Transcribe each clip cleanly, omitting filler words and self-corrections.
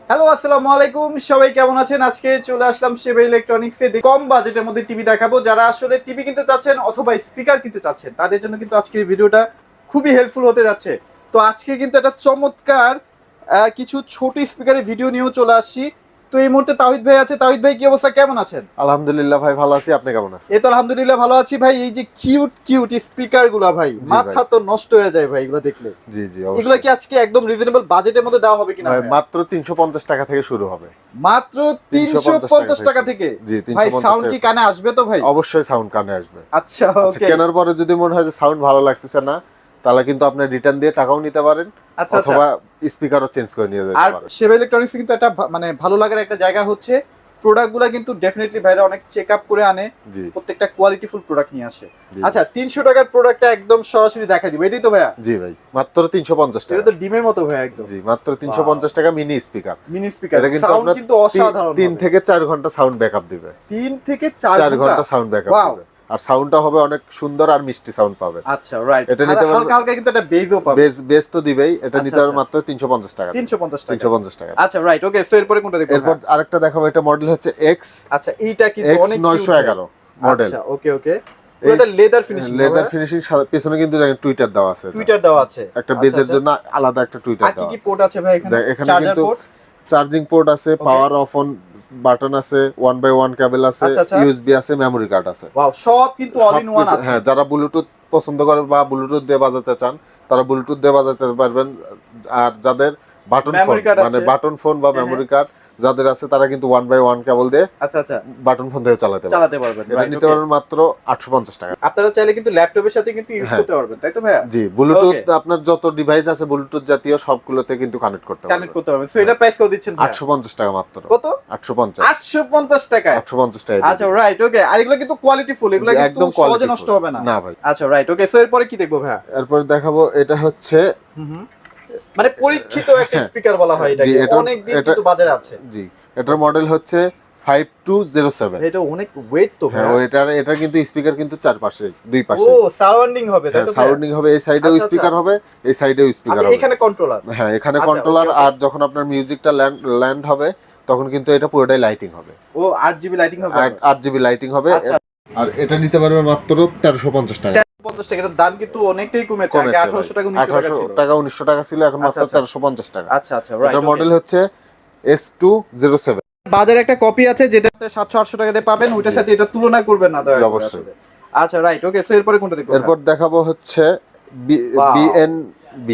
Hello, আসসালামু আলাইকুম। সবাই কেমন আছেন? আজকে চলে আসলাম সেবা ইলেকট্রনিক্সে কম বাজেটের মধ্যে টিভি দেখাবো। যারা আসলে টিভি কিনতে চাচ্ছেন অথবা স্পিকার কিনতে চাচ্ছেন তাদের জন্য কিন্তু আজকের এই ভিডিওটা খুবই হেল্পফুল হতে যাচ্ছে। তো আজকে কিন্তু একটা চমৎকার কিছু ছোট স্পিকারের ভিডিও নিয়েও চলে আসছি। তো এই মুহূর্তে তাহিদ ভাই আছে। তাহিদ ভাই, কি অবস্থা, কেমন আছেন? আলহামদুলিল্লাহ ভাই, ভালো আছি। আপনি কেমন আছেন? এই তো আলহামদুলিল্লাহ ভালো আছি ভাই। এই যে কিউট কিউট স্পিকার গুলা ভাই, মাথা তো নষ্ট হয়ে যায় ভাই এগুলো দেখলে। জি জি, এগুলো অবশ্যই কি আজকে একদম রিজনেবল বাজেটের মধ্যে দেওয়া হবে কিনা ভাই, ভাই? মাত্র 350 টাকা থেকে শুরু হবে। মাত্র 350 টাকা থেকে? জি, ভাই 350 সাউন্ড টাকা কি থেকে। কানে আসবে তো ভাই? অবশ্যই সাউন্ড কানে আসবে। আচ্ছা, আচ্ছা, ওকে। কেনার পরে যদি মনে হয় যে সাউন্ড ভালো লাগতেছে না, তাহলে কিন্তু আপনি রিটার্ন দিয়ে টাকাও নিতে পারেন, আচ্ছা, অথবা স্পিকারও চেঞ্জ করে নিয়ে যেতে আর পারেন। সেবা ইলেকট্রনিক্স কিন্তু একটা মানে ভালো লাগার একটা জায়গা হচ্ছে প্রোডাক্টগুলো কিন্তু ডেফিনেটলি ভাইরা অনেক চেক আপ করে আনে, জি প্রত্যেকটা কোয়ালিটিফুল প্রোডাক্ট নিয়ে আসে। জি। আচ্ছা, 300 টাকার প্রোডাক্টটা একদম সরাসরি দেখা দিব, এটাই তো ভাইয়া? জি ভাই, মাত্র 350 এটা টাকা। তো ডিমের মতো ভাইয়া একদম। জি, মাত্র 350 টাকা মিনি স্পিকার। মিনি স্পিকার, এটা কিন্তু সাউন্ড আপনার কিন্তু অসাধারণ। 3 থেকে 4 ঘন্টা সাউন্ড ব্যাকআপ দিবে। 3 থেকে 4 4 ঘন্টা ঘন্টা সাউন্ড ব্যাকআপ ওয়াও। দিবে। আর সাউন্ডটা হবে অনেক সুন্দর আর মিষ্টি সাউন্ড পাবে। আচ্ছা, রাইট। এটা আর নিতে পারবেন। হালকা হালকা কিন্তু একটা বেজও পাবে। বেস তো দিবেই। এটা আচ্ছা, নিতে পারবেন আচ্ছা। মাত্র 350 টাকা। 350 টাকা। 350 টাকা। আচ্ছা, রাইট, ওকে। সো এরপরে কোনটা দেখবো? এরপর আরেকটা দেখাবো। এটা মডেল হচ্ছে এক্স আচ্ছা, এইটা কিন্তু অনেক কিউট। X911 model. আচ্ছা, ওকে ওকে। এটা লেদার ফিনিশিং, লেদার ফিনিশিং। পেছনে কিন্তু দেখেন টুইটার দেওয়া আছে। টুইটার দেওয়া আছে। একটা আচ্ছা, বেজের আচ্ছা। জন্য আলাদা একটা টুইটার আর কি দেওয়া। কি পোর্ট আছে ভাই এখানে? এখানে চার্জার কিন্তু পোর্ট। চার্জিং পোর্ট আছে, পাওয়ার অফ অন বাটন আছে, 1x1 কেবল আছে, আচ্ছা, আচ্ছা। ইউএসবি আছে, মেমরি কার্ড আছে। ওয়াও, সব কিন্তু অল ইন ওয়ান সবকিছু। আছে। হ্যাঁ, যারা ব্লুটুথ পছন্দ করে বা ব্লুটুথ দিয়ে বাজাতে চান, তারা ব্লুটুথ দিয়ে বাজাতে পারবেন। আর যাদের বাটন ফোন, মেমরি কার্ড মানে আছে। বাটন ফোন বা হ্যাঁ, মেমরি কার্ড যাদের আছে, তারা কিন্তু 1x1 কেবল দিয়ে আচ্ছা, আচ্ছা। বাটন ফোন দিয়ে চালাতে পারবেন। এটা রাইট, নিতে ওকে। পারবেন মাত্র 850 টাকা। আপনারা চাইলে কিন্তু ল্যাপটপের সাথে কিন্তু ইউজ হ্যাঁ। করতে পারবেন, তাই তো ভাইয়া? জি, ব্লুটুথ Okay. আপনার যত ডিভাইস আছে ব্লুটুথ জাতীয় সবগুলোতে কিন্তু কানেক্ট করতে কানেক্ট করতে পারবেন। সো এটা প্রাইস কত দিচ্ছেন ভাই? 850 টাকা মাত্র। কত? 850। 850 টাকা। 850 টাকা। আচ্ছা, রাইট, ওকে। আর এগুলো কিন্তু কোয়ালিটি ফুল, এগুলো কিন্তু একদম সহজে quality নষ্ট full। হবে না। না ভাই। আচ্ছা, রাইট, ওকে। সো এরপরে কি দেখবো ভাইয়া? এরপর দেখাবো। এটা হচ্ছে মানে পরীক্ষিত একটা স্পিকার বলা হয় জি, এটাকে, এটা অনেক দিন এটা কিন্তু বাজারে আছে। জি, এটার মডেল হচ্ছে 5207। এটা অনেক ওয়েট তো হ্যাঁ, ভাইয়া। এটা কিন্তু স্পিকার কিন্তু চারপাশে, দুই ও, পাশে। সারাউন্ডিং হবে, তাই হ্যাঁ, তো ভাইয়া? সাউন্ডিং হবে। এই সাইডেও আচ্ছা, স্পিকার আচ্ছা। হবে, এই সাইডেও স্পিকার আচ্ছা, হবে। এখানে কন্ট্রোলার। হ্যাঁ, এখানে আচ্ছা, কন্ট্রোলার। ওকে, ওকে। আর যখন আপনার মিউজিকটা ল্যান্ড হবে, তখন কিন্তু এটা পুরোটাই লাইটিং হবে। ও, 8 জিবি লাইটিং হবে। 8 জিবি লাইটিং হবে। আচ্ছা। আর এটা নিতে পারবে মাত্র 1350 টাকা। 50 টাকা। এটার দাম কিন্তু অনেকটাই কমেছে। আগে কমেছে 1800 টাকা 1900 টাকা 1800 ছিল। টাকা 1900 টাকা ছিল, এখন মাত্র আচ্ছা, আচ্ছা। 1350 টাকা। আচ্ছা, আচ্ছা, রাইট। এটার মডেল হচ্ছে S207। বাজারে একটা কপি আছে যেটা 700-800 টাকা দিয়ে পাবেন, ওইটার সাথে এটা তুলনা করবেন না দয়া করে অবশ্যই। আসলে। আচ্ছা, রাইট, ওকে। সো এরপরে কোনটা দেখবো? এরপর দেখাবো হচ্ছে Wow. BNB।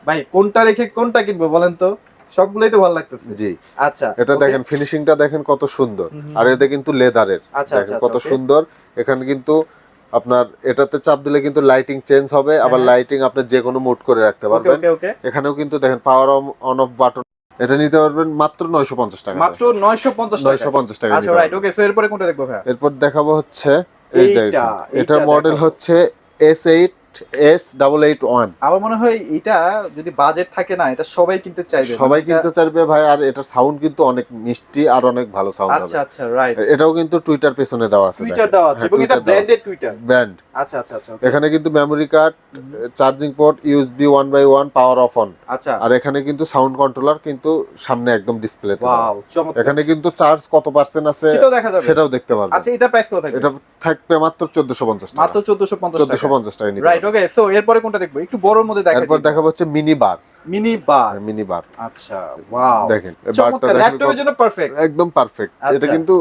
ভাই, কোনটা রেখে কোনটা কিনবো বলেন তো? সবগুলোই তো ভালো লাগতেছে। জি, আচ্ছা, এটা okay. দেখেন, ফিনিশিংটা দেখেন কত সুন্দর। আর এটা কিন্তু লেদারের। আচ্ছা, দেখেন আচ্ছা, কত okay. সুন্দর। এখানে কিন্তু আপনার এটাতে চাপ দিলে কিন্তু লাইটিং চেঞ্জ হবে, আবার হ্যাঁ। লাইটিং আপনি যে কোনো মুড করে রাখতে ওকে, পারবেন। ওকে, ওকে। এখানেও কিন্তু দেখেন পাওয়ার অন অফ বাটন। এটা নিতে পারবেন মাত্র 950 টাকা। মাত্র 950 টাকা। 950 টাকা আচ্ছা, নিতে রাইট, পারবেন। ওকে। সো এরপরে কোনটা দেখবো ভাই? এরপর দেখাবো হচ্ছে এই এইটা, দেখুন, এইটা এটার মডেল দেখাবো। হচ্ছে S8S881। আমার মনে হয় এটা যদি বাজেট থাকে না, এটা সবাই কিনতে চাইবে। সবাই মানে কিনতে চাইবে ভাই। আর এটার সাউন্ড কিন্তু অনেক মিষ্টি আর অনেক ভালো সাউন্ড হবে। আচ্ছা, আচ্ছা, রাইট। এটাও কিন্তু টুইটার পেছনে দেওয়া আছে। টুইটার দেওয়া আছে এবং এটা ব্র্যান্ডেড টুইটার। ব্র্যান্ড। আচ্ছা, আচ্ছা, আচ্ছা, okay. এখানে কিন্তু memory card, charging port, USB 1x1, power of on. আচ্ছা। আর এখানে কিন্তু সাউন্ড কন্ট্রোলার কিন্তু সামনে একদম ডিসপ্লেতে। ওয়াও, চমৎকার। এখানে কিন্তু চার্জ কত পার্সেন্ট আছে সেটাও দেখা যাবে, সেটাও দেখতে পারবেন। আচ্ছা, এটা প্রাইস কত থাকবে? এটা থাকবে মাত্র 1450 টাকা। মাত্র 1450 টাকা। 1450 টাকা নিতে রাইট, ওকে। সো এরপরে কোনটা দেখবো? একটু বড়র মধ্যে দেখাই। এরপর দেখাবো হচ্ছে মিনি বার। মিনি বার। মিনি বার। আচ্ছা, ওয়াও, দেখেন চমৎকার। ল্যাপটপের জন্য পারফেক্ট। একদম পারফেক্ট। আচ্ছা। এটা কিন্তু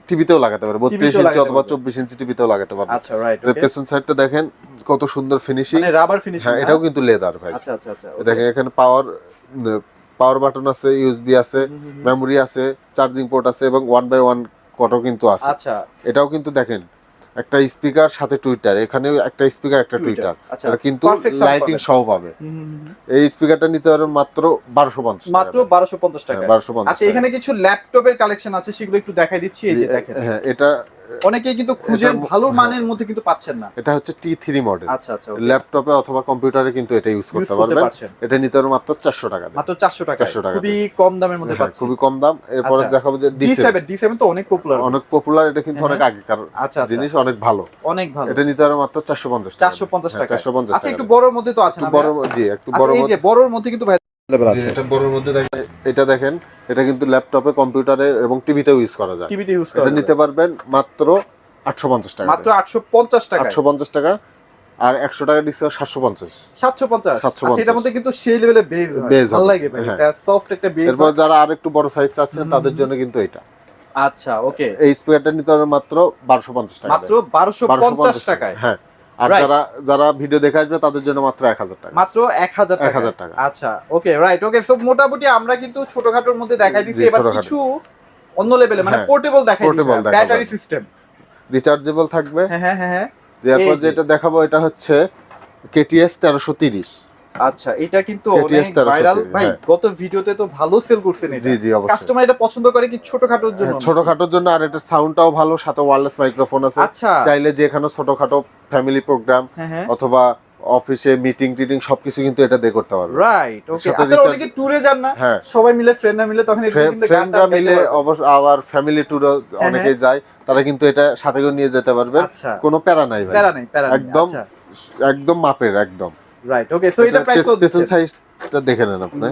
টিভিতেও লাগাতে পারবে, 32 টিভিতেও ইঞ্চি লাগাতে অথবা পারবে। 24 ইঞ্চি টিভিতেও লাগাতে পারবে। আচ্ছা, রাইট, তো ওকে। পেছন সাইডটা দেখেন কত সুন্দর ফিনিশিং। মানে রাবার ফিনিশিং। হ্যাঁ, এটাও কিন্তু লেদার ভাই। আচ্ছা, আচ্ছা, আচ্ছা, দেখেন এখানে পাওয়ার বাটন আছে, ইউএসবি আছে, মেমরি আছে, চার্জিং পোর্ট আছে এবং 1x1 কটও কিন্তু আছে। আচ্ছা। এটাও কিন্তু দেখেন একটা স্পিকার সাথে টুইটার, এখানেও একটা স্পিকার একটা টুইটার। আচ্ছা, এটা কিন্তু perfect sound লাইটিং পাবেন। সহ পাবে। এই স্পিকারটা নিতে পারেন মাত্র 1250 টাকা। মাত্র 1250 টাকা। হ্যাঁ, 1250 আচ্ছা, এখানে কিছু ল্যাপটপের কালেকশন আছে, সেগুলো একটু দেখাই দিচ্ছি। এই যে দেখেন, হ্যাঁ, এটা অনেকেই কিন্তু খুঁজেন, ভালো মানের মধ্যে কিন্তু পাচ্ছেন না। এটা হচ্ছে T3 মডেল। আচ্ছা, আচ্ছা, okay. ল্যাপটপে অথবা কম্পিউটারে কিন্তু এটা ইউজ করতে করতে পারবেন। পারছেন। এটা নিতে পারবেন মাত্র 400 টাকা দিয়ে। মাত্র 400 টাকা। 400 টাকা খুবই কম দামের মধ্যে হ্যাঁ, পাচ্ছেন। খুবই কম দাম। এরপরে আচ্ছা, দেখাবো যে D7। D7 তো অনেক পপুলার। অনেক পপুলার। এটা কিন্তু হ্যাঁ, অনেক আগেকার আচ্ছা, আচ্ছা। জিনিস, অনেক ভালো। অনেক ভালো। এটা নিতে পারবেন মাত্র 450 টাকা। 450 টাকা। 450 আচ্ছা, টাকা। একটু বড়র মধ্যে তো আছে না বড়, ভাইয়া? জি, একটু আচ্ছা, বড় এই যে বড়র মধ্যে কিন্তু ভাই লেভেল আছে। এটা বড়র মধ্যে দেখেন, এটা দেখেন, এটা কিন্তু ল্যাপটপে, কম্পিউটারে এবং টিভিতেও ইউজ করা যায়। টিভিতে ইউজ করা এটা নিতে পারবেন মাত্র 850 টাকা, মাত্র 850 টাকা। 850 টাকা, আর 100 টাকা ডিসকাউন্ট 750। 750। 750। আচ্ছা, এটার মধ্যে কিন্তু সেই লেভেলের বেজ ভালো লাগে ভাই, এটা সফট একটা বেজ। এরপর যারা আর একটু বড় সাইজ চাচ্ছেন তাদের জন্য কিন্তু এটা। আচ্ছা, ওকে। এই স্পিকারটা নিতে হবে মাত্র 1250 টাকা, মাত্র 1250 টাকায়। হ্যাঁ। আর যারা ভিডিও দেখে আসবে তাদের জন্য মাত্র 1000 টাকা, মাত্র 1000 টাকা। আচ্ছা, ওকে, রাইট, ওকে। সো মোটামুটি আমরা কিন্তু ছোটখাটোর মধ্যে দেখাই দিছি, এবার কিছু অন্য লেভেলে মানে পোর্টেবল দেখাই দিই, ব্যাটারি সিস্টেম রিচার্জেবল থাকবে। হ্যাঁ। এরপর যেটা দেখাবো এটা হচ্ছে KTS 1330। আচ্ছা, এটা কিন্তু অনেক ভাইরাল ভাই, গত ভিডিওতে তো ভালো সেল করছেন এটা। জি অবশ্যই। কাস্টমার এটা পছন্দ করে কি ছোটখাটোর জন্য? ছোটখাটোর জন্য, আর এটা সাউন্ডটাও ভালো, সাথে ওয়্যারলেস মাইক্রোফোন আছে। আচ্ছা, চাইলে যেখানে ছোটখাটো ফ্যামিলি প্রোগ্রাম অথবা অফিসে মিটিং টিটিং সবকিছু কিন্তু এটা দিয়ে করতে পারবে। রাইট, ওকে। আপনারা অনেকে ট্যুরে যান না, সবাই মিলে, ফ্রেন্ডরা মিলে, তখন এটা কিন্তু ফ্রেন্ডরা মিলে অবশ্য, আবার ফ্যামিলি ট্যুরে অনেকেই যায়, তারা কিন্তু এটা সাথে করে নিয়ে যেতে পারবে। কোনো প্যারা নাই ভাই, প্যারা নাই, একদম মাপের, একদম। রাইট, ওকে। সো এটা প্রাইস কত? পেছন সাইজটা দেখে নেন আপনি।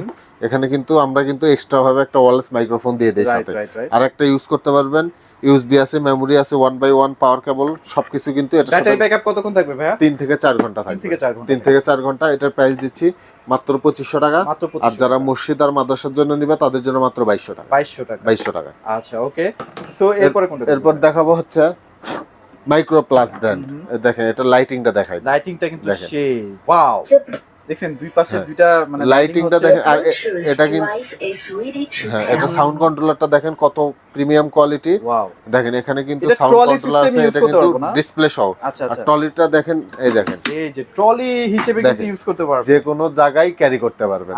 এখানে কিন্তু আমরা কিন্তু এক্সট্রা ভাবে একটা ওয়্যারলেস মাইক্রোফোন দিয়ে দেই সাথে, আর একটা ইউজ করতে পারবেন, ইউএসবি আছে, মেমোরি আছে, 1x1 পাওয়ার কেবল, সবকিছু কিন্তু এটা। ব্যাটারি ব্যাকআপ কতক্ষণ থাকবে ভাইয়া? 3 থেকে 4 ঘন্টা থাকবে। 3 থেকে 4 ঘন্টা। এটার প্রাইস দিচ্ছি মাত্র 2500 টাকা। আর যারা মসজিদ আর মাদ্রাসার জন্য নিবে তাদের জন্য মাত্র 2200 টাকা। 2200 টাকা। আচ্ছা, ওকে। সো এরপর দেখাবো হচ্ছে মাইক্রো প্লাস ব্র্যান্ড। দেখেন, এটা লাইটিংটা দেখাই, লাইটিংটা কিন্তু সেই ওয়াও। দেখেন দুই পাশে দুইটা মানে লাইটিংটা দেখেন, আর এটা কিন্তু এটা সাউন্ড কন্ট্রোলারটা দেখেন কত প্রিমিয়াম কোয়ালিটি। ওয়াও, দেখেন এখানে কিন্তু সাউন্ড কন্ট্রোলার আছে, এটা কিন্তু ডিসপ্লে সহ। আর ট্রলিটা দেখেন, এই দেখেন, এই যে ট্রলি হিসেবে কিন্তু ইউজ করতে পারবেন, যে কোনো জায়গায় ক্যারি করতে পারবেন।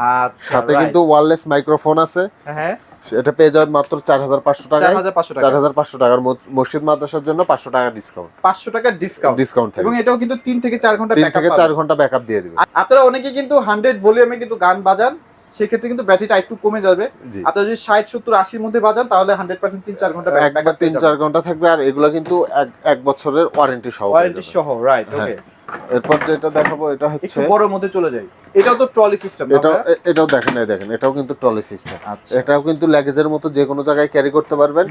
সাথে কিন্তু ওয়্যারলেস মাইক্রোফোন আছে। হ্যাঁ, এটা পেয়ে যাবেন মাত্র 4500 টাকা। 4500 টাকার মসজিদ মাদ্রাসার জন্য 500 টাকা ডিসকাউন্ট। 500 টাকা ডিসকাউন্ট, এবং এটাও কিন্তু 3 থেকে 4 ঘন্টা ব্যাকআপ। 3 থেকে 4 ঘন্টা ব্যাকআপ দিয়ে দিবে। আপনারা অনেকে কিন্তু 100 ভলিউমে কিন্তু গান বাজান, সেক্ষেত্রে কিন্তু ব্যাটারিটা একটু কমে যাবে। আপনারা যদি 60 70 80 এর মধ্যে বাজান তাহলে 100% 3-4 ঘন্টা ব্যাকআপ, 3-4 ঘন্টা থাকবে। আর এগুলো কিন্তু 1 বছরের ওয়ারেন্টি সহ। রাইট, ওকে। এরপর যেটা দেখাবো এটা হচ্ছে বড় মধ্যে চলে যাই, এটাও তো ট্রলি সিস্টেম। এটাও দেখেন, এটাও কিন্তু ট্রলি সিস্টেম। এটাও কিন্তু লাগেজের মতো যে কোনো জায়গায় ক্যারি করতে পারবেন।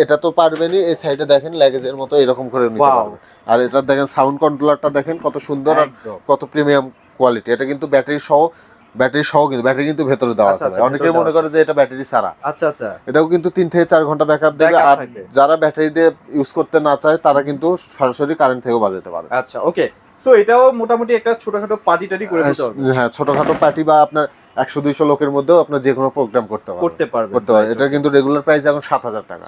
এটা তো পারবেনই, এই সাইডে দেখেন লাগেজের মতো এরকম করে নিতে পারবেন। আর এটা দেখেন সাউন্ড কন্ট্রোলারটা দেখেন কত সুন্দর আর কত প্রিমিয়াম কোয়ালিটি। এটা কিন্তু ব্যাটারি সহ কিন্তু ব্যাটারি কিন্তু ভেতরে দেওয়া আছে। অনেকে মনে করে যে এটা ব্যাটারি ছাড়া। আচ্ছা, এটাও কিন্তু 3 থেকে 4 ঘন্টা ব্যাকআপ দেবে। আর যারা ব্যাটারি দিয়ে ইউজ করতে না চায় তারা কিন্তু সরাসরি কারেন্ট থেকেও বাজাতে পারে। আচ্ছা, ওকে। সো এটাও মোটামুটি একটা ছোটখাটো পার্টি করে দিতে পারবে। হ্যাঁ, ছোটখাটো পার্টি বা আপনার 100-200 লোকের মধ্যেও আপনার যে কোনো প্রোগ্রাম করতে পারবেন। এটা কিন্তু রেগুলার প্রাইস এখন 7000 টাকা।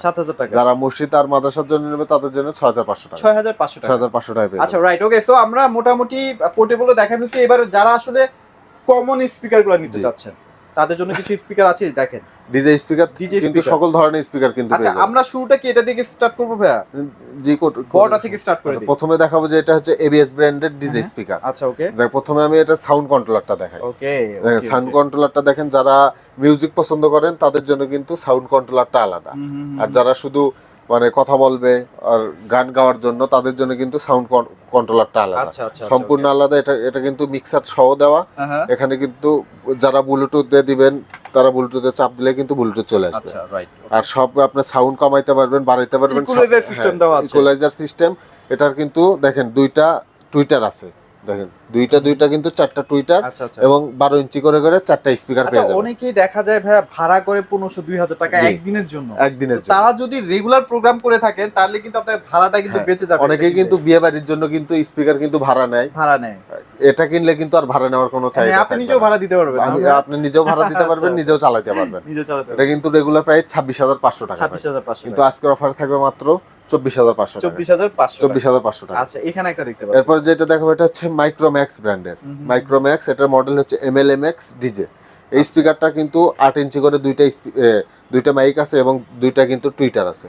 যারা মসজিদ আর মাদ্রাসার জন্য নেবে তাদের জন্য 6500 টাকা। 6500 টাকা। আচ্ছা, রাইট, ওকে। সো আমরা মোটামুটি পোর্টেবলও দেখা ফেলছি। এবার যারা আসলে কমন স্পিকারগুলো নিতে চাচ্ছেন তাদের জন্য কিছু স্পিকার আছে, দেখেন ডিজে স্পিকার, কিন্তু সকল ধরনের স্পিকার কিন্তু আচ্ছা, আমরা শুরুটা কি এটা থেকে স্টার্ট করব ভাইয়া? জি, বড়টা থেকে স্টার্ট করে দিই। প্রথমে দেখাবো যে এটা হচ্ছে ABS ব্র্যান্ডের ডিজে স্পিকার। আচ্ছা, ওকে। প্রথমে আমি এটা সাউন্ড কন্ট্রোলারটা দেখাই। ওকে, সাউন্ড কন্ট্রোলারটা দেখেন, যারা মিউজিক পছন্দ করেন তাদের জন্য কিন্তু সাউন্ড কন্ট্রোলারটা আলাদা। আর যারা শুধু মানে কথা বলবে আর গান গাওয়ার জন্য তাদের জন্য কিন্তু সাউন্ড কন্ট্রোলারটা আলাদা, সম্পূর্ণ আলাদা। এটা কিন্তু মিক্সার সহ দেওয়া। এখানে কিন্তু যারা ব্লুটুথ দিয়ে দিবেন তারা ব্লুটুথে চাপ দিলে কিন্তু ব্লুটুথ চলে আসবে। আর সব আপনার সাউন্ড কমাইতে পারবেন, বাড়াইতে পারবেন। Equaliser system. এটার কিন্তু দেখেন দুইটা টুইটার আছে, দেখেন দুইটা কিন্তু 4টা টুইটার এবং 12 ইঞ্চি করে 4টা স্পিকার পেয়ে যাবেন। অনেকেই দেখা যায় ভাই ভাড়া করে 1500-2000 টাকা একদিনের জন্য। তারা যদি রেগুলার প্রোগ্রাম করে থাকেন তাহলে কিন্তু আপনার ভাড়াটা কিন্তু বেঁচে যাবে। অনেকেই কিন্তু বিয়ে বাড়ির জন্য কিন্তু স্পিকার কিন্তু ভাড়া নেয়। এটা কিনলে কিন্তু আর ভাড়া নেওয়ার কোনো চাহিদা আপনি নিজেও ভাড়া দিতে পারবেন। আপনি নিজেও ভাড়া দিতে পারবেন, নিজেও চালাতে পারবেন। এটা কিন্তু রেগুলার প্রাইস 26500 টাকা। কিন্তু আজকের অফার থাকবে মাত্র 24500 টাকা। আচ্ছা, এখানে একটা দেখতে পাচ্ছেন। এরপর যেটা দেখাবো এটা হচ্ছে মাইক্রোম্যাক্স ব্র্যান্ডের। মাইক্রোম্যাক্স, এটার মডেল হচ্ছে MLMX DJ। এই স্পিকারটা কিন্তু 8 ইঞ্চি করে দুইটা মাইক আছে এবং দুইটা কিন্তু টুইটার আছে।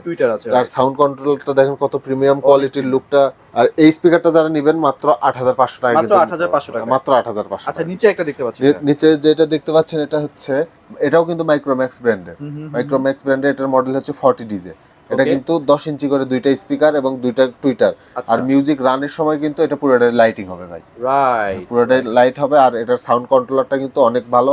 আর সাউন্ড কন্ট্রোলটা দেখেন কত প্রিমিয়াম কোয়ালিটির লুকটা। আর এই স্পিকারটা যারা নেবেন মাত্র 8500 টাকা। মাত্র 8500। আচ্ছা, নিচে একটা দেখতে পাচ্ছেন। নিচে যেটা দেখতে পাচ্ছেন এটা হচ্ছে, এটাও কিন্তু মাইক্রোম্যাক্স ব্র্যান্ডের। মাইক্রোম্যাক্স ব্র্যান্ডের, এটার মডেল হচ্ছে 40 DJ। এটা কিন্তু 10 ইঞ্চি করে দুইটা স্পিকার এবং দুইটা টুইটার। আর মিউজিক রানের সময় কিন্তু এটা পুরোটাই লাইটিং হবে ভাই। পুরোটাই লাইট হবে। আর এটার সাউন্ড কন্ট্রোলারটা কিন্তু অনেক ভালো।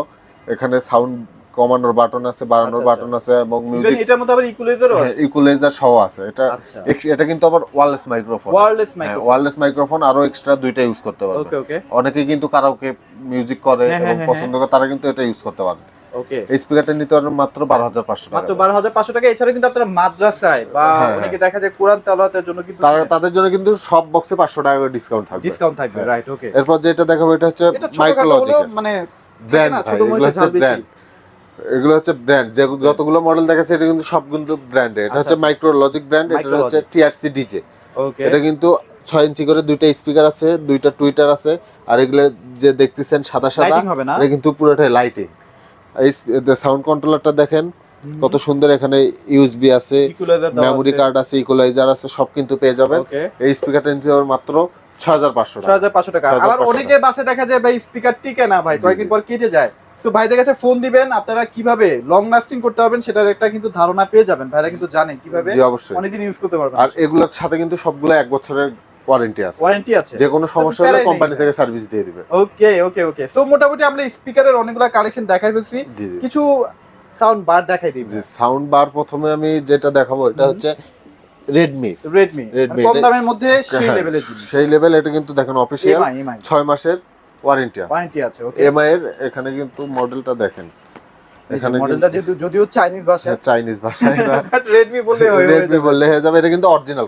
এখানে সাউন্ড কমানোর বাটন আছে, বাড়ানোর আচ্ছা, বাটন আছে এবং মিউজিক, এটার মধ্যে আবার ইকুয়ালাইজারও আছে। ইকুয়ালাইজার সহ আছে। এটা আচ্ছা। এটা কিন্তু আবার wireless microphone, wireless microphone. Wireless microphone আরো এক্সট্রা দুইটা ইউজ করতে পারবে। ওকে ওকে অনেকে কিন্তু কারাওকে মিউজিক করে হ্যাঁ, এবং হ্যাঁ, পছন্দ করে, তারা কিন্তু এটা ইউজ করতে পারে। ওকে। এই স্পিকারটা নিতে পারবেন মাত্র 12,500 টাকা। মাত্র 12,500 টাকা। এছাড়া কিন্তু আপনারা মাদ্রাসায় বা হ্যাঁ, অনেকে দেখা যায় কোরআন তেলাওয়াতের জন্য কিন্তু তাদের জন্য কিন্তু সব বক্সে 500 টাকা করে ডিসকাউন্ট থাকবে। ডিসকাউন্ট থাকবে, রাইট ওকে। এরপর যেটা দেখাবো এটা হচ্ছে এটা ছোটখাটো মাইক্রোলজিক হলেও মানে ব্র্যান্ড, ছোট এগুলো মরিচের হচ্ছে ঝাল বেশি। ব্র্যান্ড, এগুলো হচ্ছে ব্র্যান্ড। যে যতগুলো মডেল দেখাচ্ছে এটা কিন্তু সব কিন্তু ব্র্যান্ড। এটা হচ্ছে মাইক্রোলজিক ব্র্যান্ড, এটা হচ্ছে টিআরসি ডিজে। ওকে। এটা কিন্তু 6 ইঞ্চি করে দুইটা স্পিকার আছে, দুইটা টুইটার আছে, আর এগুলো যে দেখতেছেন সাদা সাদা, লাইটিং হবে না? এটা কিন্তু পুরোটাই লাইটিং। এই সাউন্ড কন্ট্রোলারটা দেখেন কত সুন্দর, এখানে ইউএসবি আছে, মেমোরি কার্ড আছে, ইকুয়ালাইজার আছে, সব কিন্তু পেয়ে যাবেন। এই স্পিকারটা নিতে হবে মাত্র 6,500 টাকা। 6,500 টাকা। আবার অনেকের বাসায় দেখা যায় ভাই স্পিকার টিকে না ভাই, কয়েকদিন পর কেটে যায়। তো ভাইদের কাছে ফোন দিবেন, আপনারা কিভাবে লং লাস্টিং করতে পারবেন সেটার একটা কিন্তু ধারণা পেয়ে যাবেন। ভাইরা কিন্তু জানেন কিভাবে অনেকদিন ইউজ করতে পারবেন। আর এগুলোর সাথে কিন্তু সবগুলো 1 বছরের ওয়ারেন্টি আছে। ওয়ারেন্টি আছে, যে কোনো সমস্যা হলে কোম্পানি থেকে সার্ভিস দিয়ে দিবে। ওকে ওকে ওকে। সো মোটামুটি আমরা স্পিকারের অনেকগুলো কালেকশন দেখাই ফেলছি, কিছু সাউন্ড বার দেখাই দিই। জি, সাউন্ড বার প্রথমে আমি যেটা দেখাবো এটা হচ্ছে রেডমি। কম দামের মধ্যে সেই লেভেলের জিনিস, সেই লেভেল। এটা কিন্তু দেখেন অফিশিয়াল 6 মাসের ওয়ারেন্টি আছে। ওকে। এমআই এর এখানে কিন্তু মডেলটা দেখেন, এখানে মডেলটা যদিও চাইনিজ ভাষায়, চাইনিজ ভাষায় না, বাট রেডমি বললে হয়ে যাবে। এটা কিন্তু অরিজিনাল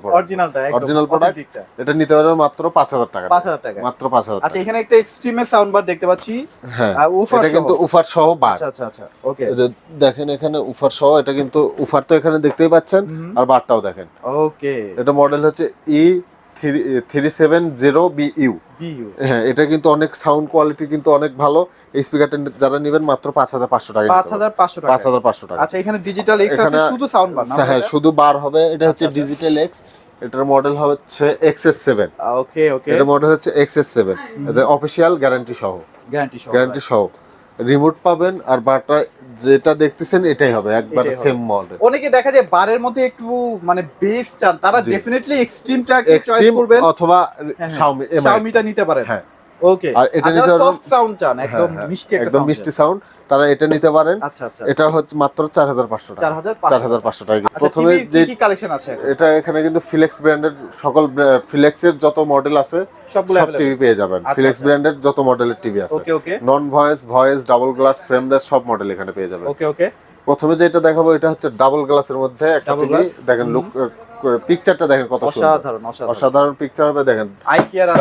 প্রোডাক্ট। এটা নিতে পারবে মাত্র 5,000 টাকা। 5,000 টাকা, মাত্র 5,000 টাকা। আচ্ছা, এখানে একটা এক্সট্রিমের সাউন্ড বার দেখতে পাচ্ছি। হ্যাঁ, এটা কিন্তু উফার সহ বার। আচ্ছা ওকে। দেখেন এখানে উফার সহ, এটা কিন্তু উফার তো এখানে দেখতেই পাচ্ছেন, আর বারটাও দেখেন। ওকে। এটা মডেল হচ্ছে E370BU। হ্যাঁ, এটা কিন্তু অনেক সাউন্ড কোয়ালিটি কিন্তু অনেক ভালো। এই স্পিকারটা যারা নেবেন মাত্র 5,500 টাকা। 5,500 টাকা। আচ্ছা, এখানে ডিজিটাল এক্স আছে, শুধু সাউন্ড বার না? হ্যাঁ, শুধু বার হবে। এটা হচ্ছে ডিজিটাল এক্স। এটার মডেল হচ্ছে XS7। ওকে ওকে। এটা মডেল হচ্ছে XS7। এটা অফিশিয়াল গ্যারান্টি সহ। রিমোট পাবেন, আর বারটা যেটা দেখতেছেন এটাই হবে, একবার সেম মডেল। অনেকে দেখা যায় বারের মধ্যে একটু মানে বেস চান, তারা ডেফিনেটলি এক্সট্রিমটাকে চয়েস করবেন, অথবা Xiaomi-টা নিতে পারেন। হ্যাঁ, ওকে। আর এটা নিতে পারেন সফট সাউন্ড চান, একদম মিষ্টি একটা একদম মিষ্টি সাউন্ড, তারা এটা নিতে পারেন। আচ্ছা। এটা হচ্ছে মাত্র 4,500 টাকা। 4,500 টাকা। প্রথমে যে কি কালেকশন আছে এটা এখানে কিন্তু ফিলেক্স ব্র্যান্ডের সকল ফিলেক্সের যত মডেল আছে সব টিভি পেয়ে যাবেন। ফিলেক্স ব্র্যান্ডের যত মডেলের টিভি আছে, নন ভয়েস, ডাবল গ্লাস, ফ্রেমলেস, সব মডেল এখানে পেয়ে যাবেন। ওকে। প্রথমে যেটা দেখাবো এটা হচ্ছে ডাবল গ্লাসের মধ্যে একটা টিভি। দেখেন লুক, পিকচারটা দেখেন কত সুন্দর, অসাধারণ পিকচার হবে। দেখেন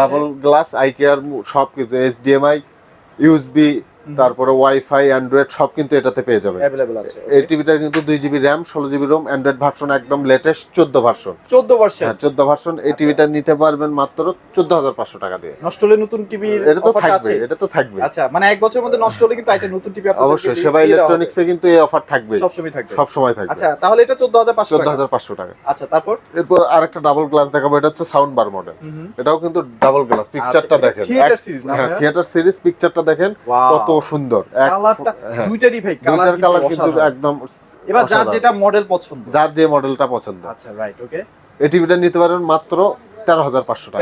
ডাবল গ্লাস, আইকেয়ার সব কিছু, HDMI, USB, তারপরে ওয়াইফাই, অ্যান্ড্রয়েড সব কিন্তু এটাতে পেয়ে যাবেন। এই টিভিটা কিন্তু 2GB RAM, 16GB ROM, Android version একদম লেটেস্ট 14 ভার্সন। 14 ভার্সন। এই টিভিটা নিতে পারবেন মাত্র 14,500 টাকা দিয়ে। নষ্ট হলে নতুন টিভি এটা তো থাকবে। আচ্ছা, মানে 1 বছরের মধ্যে নষ্ট হলে কিন্তু একটা নতুন টিভি আপনাদের অবশ্যই সেবা ইলেকট্রনিক্সে কিন্তু এই অফার থাকবে, সব সময় থাকবে। আচ্ছা, তাহলে এটা 14,500 টাকা। আচ্ছা, তারপর এরপর আরেকটা ডাবল গ্লাস দেখাবো। এটা হচ্ছে সাউন্ড বার মডেল। এটাও কিন্তু ডাবল গ্লাস। পিকচারটা দেখেন, থিয়েটার সিরিজ। পিকচারটা দেখেন কত সুন্দর। কালারটা দুইটারই ভাই, কালার কিন্তু একদম। এবার যার যেটা মডেল পছন্দ, যার যে মডেলটা পছন্দ। আচ্ছা, রাইট, ওকে। এই টিভিটা নিতে পারেন মাত্র 13,500 টাকা।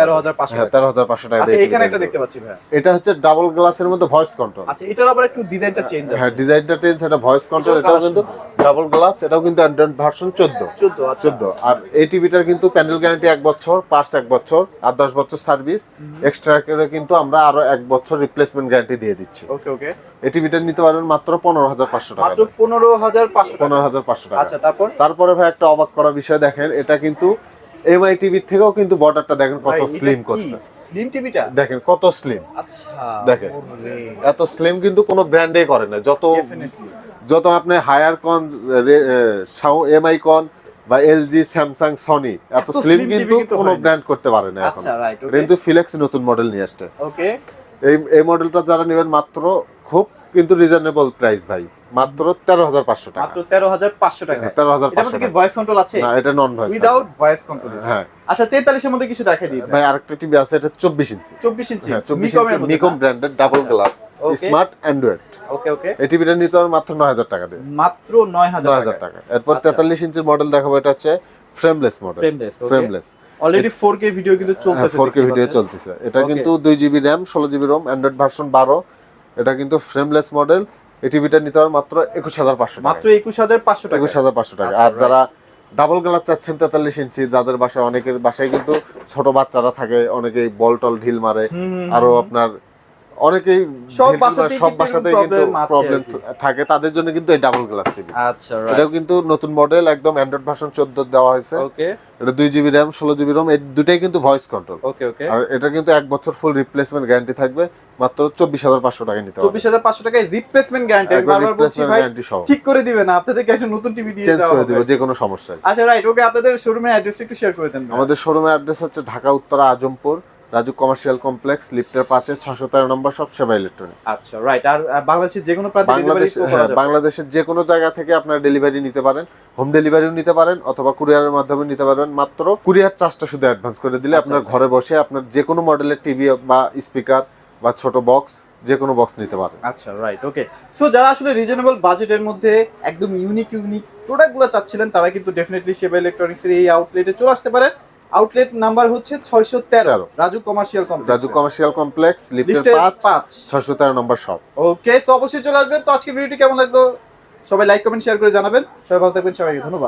13,500 টাকা। আচ্ছা, এখানে একটা দেখতে পাচ্ছি ভাই, এটা হচ্ছে ডাবল গ্লাসের মধ্যে ভয়েস কন্ট্রোল। আচ্ছা, এটার আবার একটু ডিজাইনটা চেঞ্জ আছে। হ্যাঁ, ডিজাইনটা চেঞ্জ, এটা ভয়েস কন্ট্রোল। এটাও কিন্তু ডাবল গ্লাস, এটাও কিন্তু অ্যান্ড্রয়েড ভার্সন 14। আর এই টিভিটার কিন্তু প্যানেল গ্যারান্টি 1 বছর, পার্টস 1 বছর, আর 10 বছর সার্ভিস। এক্সট্রা করে কিন্তু আমরা আরো 1 বছর রিপ্লেসমেন্ট গ্যারান্টি দিয়ে দিচ্ছি। ওকে। এই টিভিটা নিতে পারবেন মাত্র 15,500 টাকা। মাত্র 15,500 টাকা। আচ্ছা, তারপরে ভাই একটা অবাক করা বিষয় দেখেন, এটা কিন্তু এমআই টিভি থেকেও কিন্তু বর্ডারটা দেখেন কত স্লিম করছে। স্লিম টিভিটা দেখেন কত স্লিম। আচ্ছা, দেখেন এত স্লিম কিন্তু কোনো ব্র্যান্ডেই করে না। যত আপনি হায়ার কন, এমআই কন বা এলজি, স্যামসাং, সনি, এত স্লিম কিন্তু কোনো ব্র্যান্ড করতে পারে না এখন। কিন্তু ফিলেক্স নতুন মডেল নিয়ে আসছে। ওকে। এই মডেলটা যারা নেবেন মাত্র খুব কিন্তু রিজনেবল প্রাইস ভাই, মাত্র 13,500 টাকা। মাত্র 13,500 টাকা। 13,500 টাকা। ভয়েস কন্ট্রোল আছে? না, এটা নন ভয়েস, উইদাউট ভয়েস কন্ট্রোল। হ্যাঁ। আচ্ছা, 43 এর মধ্যে কিছু দেখাই দিই ভাই। আরেকটা টিভি আছে, এটা 24 ইঞ্চি। 24 ইঞ্চি, হ্যাঁ, 24 ইঞ্চি মিকম ব্র্যান্ডের ডাবল গ্লাস, স্মার্ট অ্যান্ড্রয়েড। ওকে। এই টিভিটা নিতে হবে মাত্র 9,000 টাকা দিয়ে। মাত্র 9,000 টাকা। এরপর 43 ইঞ্চির মডেল দেখাবো। এটা হচ্ছে frameless model. Frameless. Already 4K video কিন্তু চলতেছে। 4K ভিডিও চলতেছে। এটা কিন্তু 2GB RAM, 16GB ROM, Android version 12। এটা কিন্তু ফ্রেমলেস মডেল। এই টিভিটা নিতে পারেন মাত্র 21,500 টাকা। মাত্র 21,500 টাকা। 21,500 টাকা। আচ্ছা, আর যারা ডাবল গ্লাস চাচ্ছেন 43 ইঞ্চি, যাদের বাসায়, অনেকের বাসায় কিন্তু ছোট বাচ্চারা থাকে, অনেকেই বল টল ঢিল মারে, আরো আপনার অনেকেই সব সব বাসাতেই বাসাতেই কিন্তু problem আছে প্রবলেম আর কি। থাকে, তাদের জন্য কিন্তু এই ডাবল গ্লাস টিভি। আচ্ছা, এটাও কিন্তু নতুন মডেল, একদম অ্যান্ড্রয়েড ভার্সন 14 দেওয়া হয়েছে। ওকে এটা 2GB RAM 16GB ROM, এই দুটাই কিন্তু ভয়েস কন্ট্রোল। ওকে ওকে। আর এটা কিন্তু 1 বছর ফুল রিপ্লেসমেন্ট গ্যারান্টি থাকবে, মাত্র 24,500 টাকায় নিতে হবে। 24,500 টাকায় রিপ্লেসমেন্ট গ্যারান্টি। একবার বারবার বলছি replacement ভাই guarantee সহ। ঠিক করে দিবেন না, আপনাদেরকে একটা নতুন টিভি দিয়ে চেঞ্জ দেওয়া করে হবে। দিব যে কোনো সমস্যায়। আচ্ছা রাইট, ওকে আপনাদের শোরুমের অ্যাড্রেস একটু শেয়ার করে দেন। আমাদের শোরুমের অ্যাড্রেস হচ্ছে ঢাকা উত্তরা আজমপুর রাজু কমার্শিয়াল কমপ্লেক্স, লিফটের 5-এ 613 নম্বর শপ, সেবা ইলেকট্রনিক্স। আচ্ছা রাইট। আর বাংলাদেশের যে কোনো প্রান্তে ডেলিভারি করা যাবে? বাংলাদেশের যে কোনো জায়গা থেকে আপনারা ডেলিভারি নিতে পারেন, হোম ডেলিভারিও নিতে পারেন অথবা কুরিয়ারের মাধ্যমে নিতে পারবেন। মাত্র কুরিয়ার চার্জটা শুধু অ্যাডভান্স করে দিলে আপনার ঘরে বসে আপনার যে কোনো মডেলের টিভি বা স্পিকার বা ছোট বক্স, যে কোনো বক্স নিতে পারেন। আচ্ছা রাইট ওকে। সো যারা আসলে রিজনেবল বাজেটের মধ্যে একদম ইউনিক প্রোডাক্টগুলো চাচ্ছিলেন, তারা কিন্তু ডেফিনেটলি সেবা ইলেকট্রনিক্সের এই আউটলেটে চলে আসতে পারেন। আউটলেট নাম্বার হচ্ছে 613 Raju commercial complex. Raju commercial complex, লিফটের 5 613 নম্বর শপ। ওকে, তো অবশ্যই চলে আসবেন। তো আজকে ভিডিওটি কেমন লাগলো সবাই লাইক কমেন্ট শেয়ার করে জানাবেন। সবাই ভালো থাকবেন, সবাইকে ধন্যবাদ।